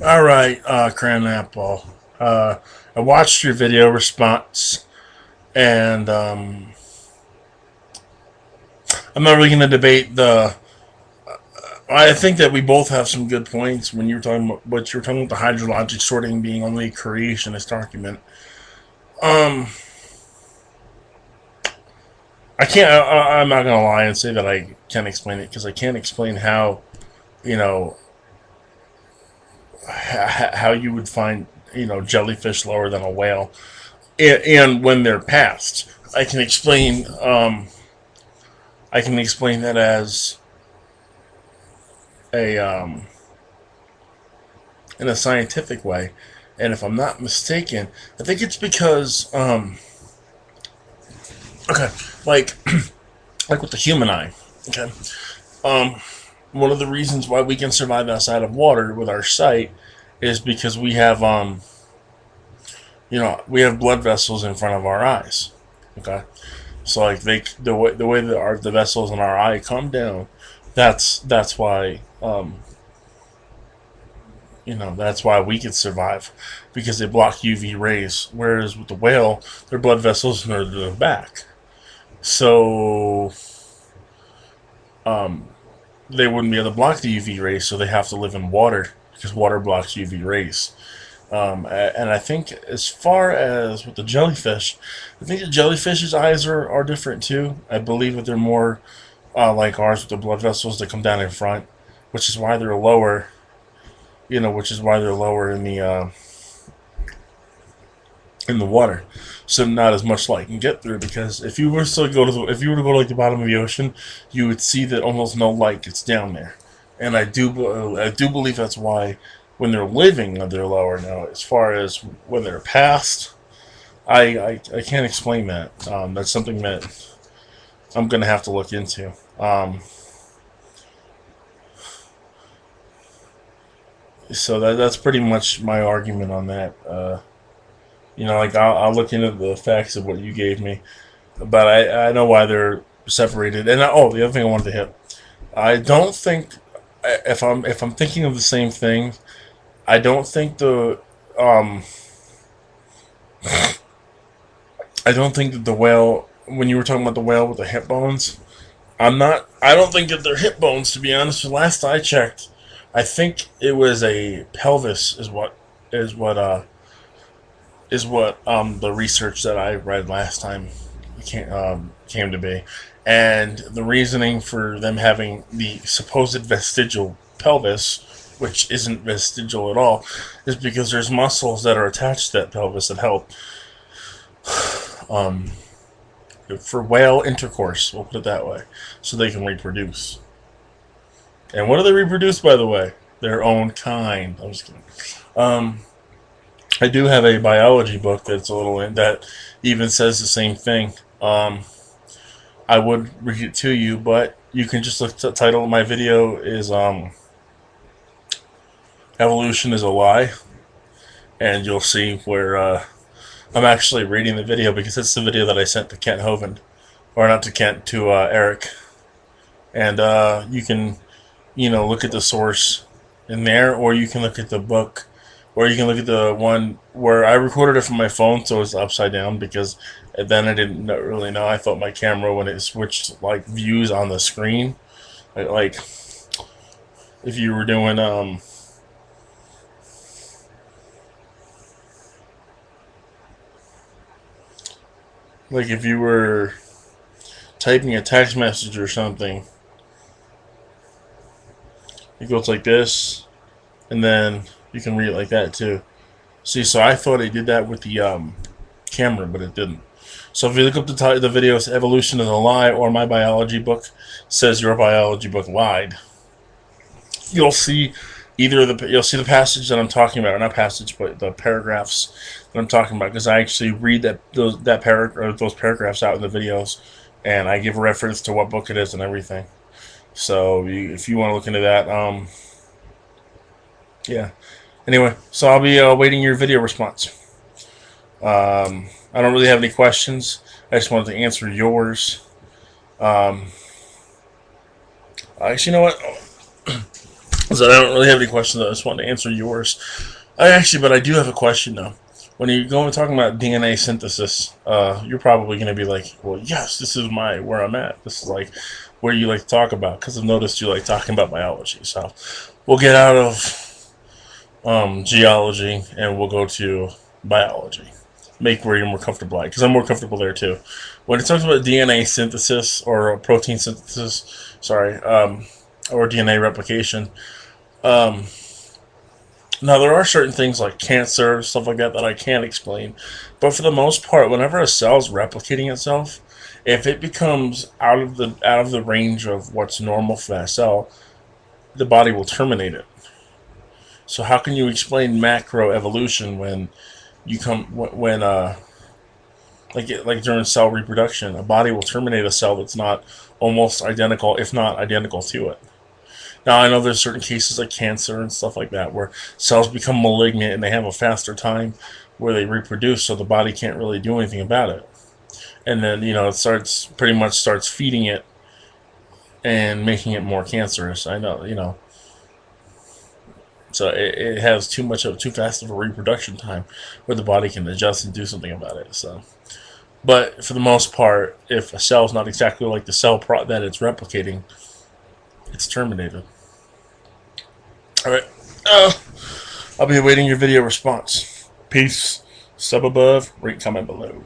All right, Cran Apple. I watched your video response, and I'm not really going to debate the. I think that we both have some good points when you were talking about what you were talking about the hydrologic sorting being only a creationist argument. Um, I can't. I'm not going to lie and say that I can't explain it because I can't explain how you know how you would find jellyfish lower than a whale, and when they're past. I can explain. I can explain that as a in a scientific way, and if I'm not mistaken, I think it's because okay, like like with the human eye. Okay, um, one of the reasons why we can survive outside of water with our sight is because we have we have blood vessels in front of our eyes. Okay, so like the way that the vessels in our eye come down, that's why that's why we can survive because they block UV rays. Whereas with the whale, their blood vessels are to the back, so they wouldn't be able to block the UV rays. So they have to live in water because water blocks UV rays. And I think as far as with the jellyfish, I think the jellyfish's eyes are different too. I believe that they're more like ours with the blood vessels that come down in front, which is why they're lower. Which is why they're lower in the water, so not as much light can get through. Because if you were to go to like the bottom of the ocean, you would see that almost no light gets down there, and I do believe that's why when they're living they're lower. Now, as far as when they're past, I can't explain that. That's something that I'm gonna have to look into. So that's pretty much my argument on that. Like I'll look into the facts of what you gave me, but I know why they're separated. And the other thing I wanted to hit, I don't think if I'm thinking of the same thing, I don't think um I don't think that the whale when you were talking about the whale with the hip bones, I don't think that they're hip bones, to be honest. Last I checked, I think it was a pelvis is what uh the research that I read last time came to be, and the reasoning for them having the supposed vestigial pelvis, which isn't vestigial at all, is because there's muscles that are attached to that pelvis that help um, for whale intercourse. We'll put it that way, so they can reproduce. And what do they reproduce, by the way? Their own kind. I'm just kidding. Um, I do have a biology book that's a little that even says the same thing. I would read it to you, but you can just look. The title of my video is "Evolution is a Lie," and you'll see where I'm actually reading the video because it's the video that I sent to Kent Hovind, or not to Kent, to Eric, and you can look at the source in there, or you can look at the book, or you can look at the one where I recorded it from my phone, so it's upside down because then I didn't really know. I thought my camera, when it switched like views on the screen, like if you were doing like if you were typing a text message or something, it goes like this, and then you can read it like that too. See, so I thought it did that with the camera, but it didn't. So if you look up the videos, "Evolution is a Lie" or "My Biology Book Says Your Biology Book Lied," you'll see you'll see the passage that I'm talking about, or not passage, but the paragraphs that I'm talking about, because I actually read those paragraphs out in the videos, and I give a reference to what book it is and everything. So if you want to look into that, yeah. Anyway, so I'll be waiting your video response. I don't really have any questions. I just wanted to answer yours. Um, Actually, you know what? So I don't really have any questions. I just wanted to answer yours. But I do have a question though. When you go and talking about DNA synthesis, you're probably going to be like, "Well, yes, this is where I'm at. This is like where you like to talk about." Because I've noticed you like talking about biology. So we'll get out of geology and we'll go to biology. Make where you're more comfortable at, because I'm more comfortable there too. When it talks about DNA synthesis or protein synthesis, or DNA replication. Um, Now, there are certain things like cancer, stuff like that, that I can't explain. But for the most part, whenever a cell is replicating itself, if it becomes out of the range of what's normal for that cell, the body will terminate it. So how can you explain macroevolution when you come when like during cell reproduction, a body will terminate a cell that's not almost identical, if not identical to it. Now, I know there's certain cases like cancer and stuff like that where cells become malignant and they have a faster time where they reproduce, so the body can't really do anything about it. And then, it pretty much starts feeding it and making it more cancerous. I know, so it has too fast of a reproduction time where the body can adjust and do something about it. So, but for the most part, if a cell is not exactly like the that it's replicating, it's terminated. All right. I'll be awaiting your video response. Peace. Sub above, rate, comment below.